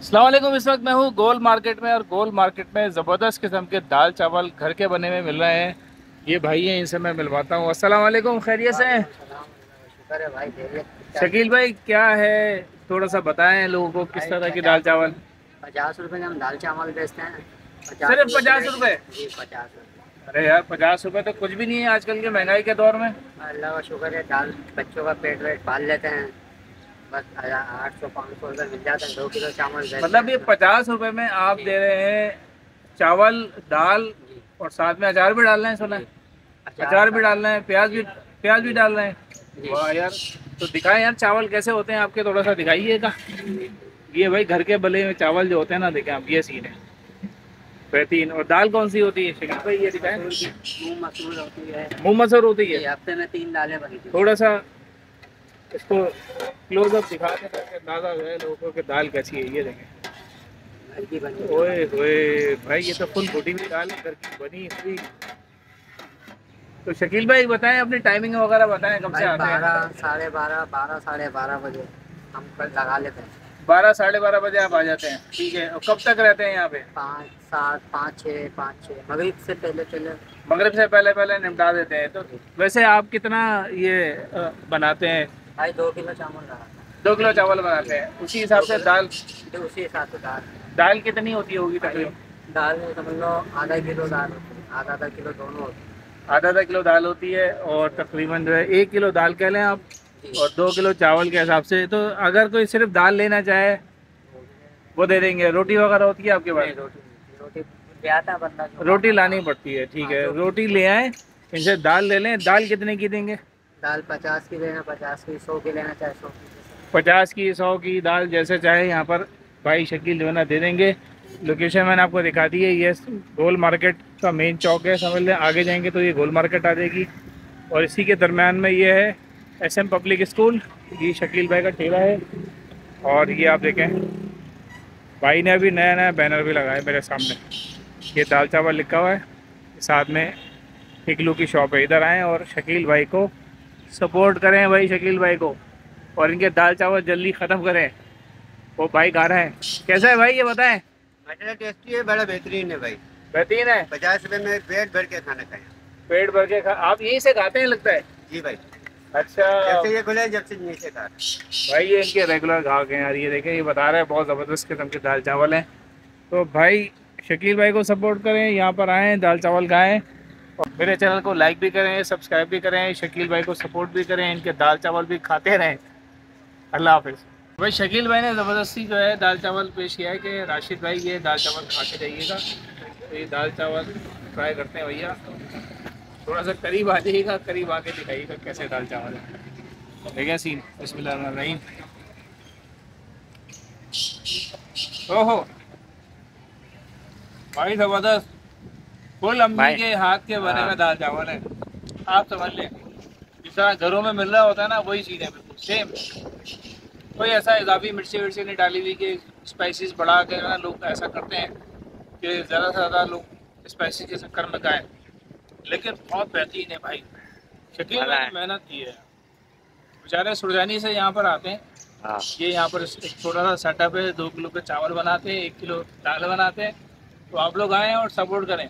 अस्सलाम वालेकुम। इस वक्त मैं हूँ गोल मार्केट में और गोल मार्केट में ज़बरदस्त किस्म के दाल चावल घर के बने हुए मिल रहे हैं। ये भाई हैं, इनसे मैं मिलवाता हूँ। अस्सलाम वालेकुम, खैरियत से हैं? वालेकुम सलाम। शुक्र है भाई, खैरियत ठीक ठाक है। शकील भाई क्या है, थोड़ा सा बताएं लोगों को किस भाई तरह की दाल 50 चावल। 50 रुपए में हम दाल चावल बेचते हैं। पचास सिर्फ रुपये 50 रुपये? प्लेट जी, 50 रुपये। अरे यार, 50 रुपये तो कुछ भी नहीं है आजकल के महंगाई के दौर में। अल्लाह का शुक्र है, दाल बच्चों का पेट वेट पाल लेते हैं। बस 800 500 रुपये मिल जाते हैं, 2 किलो चावल बेचते मतलब ये हैं। 50 रुपये में आप दे रहे हैं चावल, दाल जी और साथ में अचार भी डाल रहे हैं, सुना जी। है? अचार अचार भी सारा डाल रहे हैं, प्याज भी डाल रहे हैं। जी। वाह यार। तो दिखाएं यार चावल कैसे होते हैं आपके, थोड़ा सा दिखाइएगा। ये भाई घर के बले हुए चावल जो होते हैं ना, देखें आप, ये सीन है बेहतरीन। और दाल कौन सी होती है शकील भाई, ये दिखाएं। मसूर की, मूंग मसूर होती है। मुँह मसर होती है। जी, हफ्ते में 3 दालें बनती हैं। थोड़ा सा इसको क्लोजअप दिखा के ताकि अंदाजा हो जाए लोगों को कि दाल कैसी है। ये देखें, घर की बनी हुई ओए दाल। ओए भाई, ये तो फुल बॉडी में दाल है, घर की बनी हुई। तो शकील भाई बताएं, अपनी टाइमिंग वगैरह बताएं, कब से भाई आते हैं? 12 साढ़े 12, 12 साढ़े 12 बजे हम कल लगा लेते हैं। 12 साढ़े 12 बजे आप आ जाते हैं, ठीक है। और कब तक रहते हैं यहाँ पे? 5 7 5 6 5 6 मगरिब से पहले पहले। मगरिब से पहले पहले निपटा देते हैं। तो वैसे आप कितना ये बनाते हैं? भाई 2 किलो चावल लगा था। 2 किलो चावल बनाते हैं, उसी हिसाब दो से किलो दाल। तो उसी हिसाब से दाल। दाल कितनी होती होगी भाई तकरीबन? दाल में समझ लो आधा किलो दाल होती है, आधा आधा किलो दोनों होती आधा आधा किलो दाल होती है, और तकरीबन जो है 1 किलो दाल कह लें आप। है और जी। 2 किलो चावल के हिसाब से, तो अगर कोई सिर्फ दाल लेना चाहे वो दे देंगे। रोटी वगैरह होती है आपके नहीं, पास? रोटी नहीं, रोटी ले आता है बंदा जो रोटी खाता लानी है। पड़ती है, ठीक हाँ, है, जो रोटी ले आए। इनसे दाल ले लें। दाल कितने की देंगे? दाल 50 की लेना 50 की, 100 की लेना चाहे 100 की। 50 की, 100 की दाल जैसे चाहे यहाँ पर भाई शकील जो है ना दे देंगे। लोकेशन मैंने आपको दिखा दी है, ये गोल मार्केट का मेन चौक है, समझ लें। आगे जाएंगे तो ये गोल मार्केट आ जाएगी, और इसी के दरम्यान में ये है SM पब्लिक स्कूल। ये शकील भाई का ठेला है। और ये आप देखें, भाई ने अभी नया नया बैनर भी लगाया मेरे सामने, ये दाल चावल लिखा हुआ है। साथ में टिकलू की शॉप है। इधर आएँ और शकील भाई को सपोर्ट करें भाई, शकील भाई को। और इनके दाल चावल जल्दी ख़त्म करें। वो भाई गा रहे हैं। कैसा है भाई, ये बताएं। मसाला टेस्टी है, बड़ा बेहतरीन है भाई। बेहतरीन है। 50 रुपए में पेट भर के खाना खाएं। पेट भर के खा, आप यहीं से खाते हैं लगता है? जी भाई। अच्छा। जब से ये खुले, जब से यहीं से खा रहे भाई ये इनके रेगुलर ग्राहक हैं यार। ये देखें, ये बता रहे हैं बहुत ज़बरदस्त किस्म के दाल चावल हैं। तो भाई शकील भाई को सपोर्ट करें, यहाँ पर आएँ, दाल चावल खाएँ। और मेरे चैनल को लाइक भी करें, सब्सक्राइब भी करें, शकील भाई को सपोर्ट भी करें, इनके दाल चावल भी खाते रहें। अल्लाह हाफिज़। भाई शकील भाई ने ज़बरदस्ती जो है दाल चावल पेश किया है कि राशिद भाई ये दाल चावल खा के जाइएगा। तो ये दाल चावल ट्राई करते हैं भैया। थोड़ा सा करीब आ जाइएगा, करीब आके दिखाइएगा कैसे दाल चावल है। ठीक है सीन, बिस्मिल्लाहिर्रहमानिर्रहीम। ओहो भाई, ज़बरदस्त। फुल अम्मी भाई के हाथ के बने हुए दाल चावल है। आप समझ लें जिस तरह घरों में मिल रहा होता है ना, वही चीज़ है बिल्कुल सेम। कोई ऐसा इजाफी मिर्ची विर्ची नहीं डाली हुई कि स्पाइसेस बढ़ा के ना लोग ऐसा करते हैं कि ज़्यादा से ज़्यादा लोग स्पाइसी के चक्कर में खाएं। लेकिन बहुत बेहतरीन है भाई। शकील मजा भाई है। ने मेहनत की है बेचारे, सुरजानी से यहाँ पर आते हैं। हाँ। ये यहाँ पर एक छोटा सा सेटअप है, 2 किलो के चावल बनाते हैं, 1 किलो दाल बनाते हैं। तो आप लोग आएँ और सपोर्ट करें।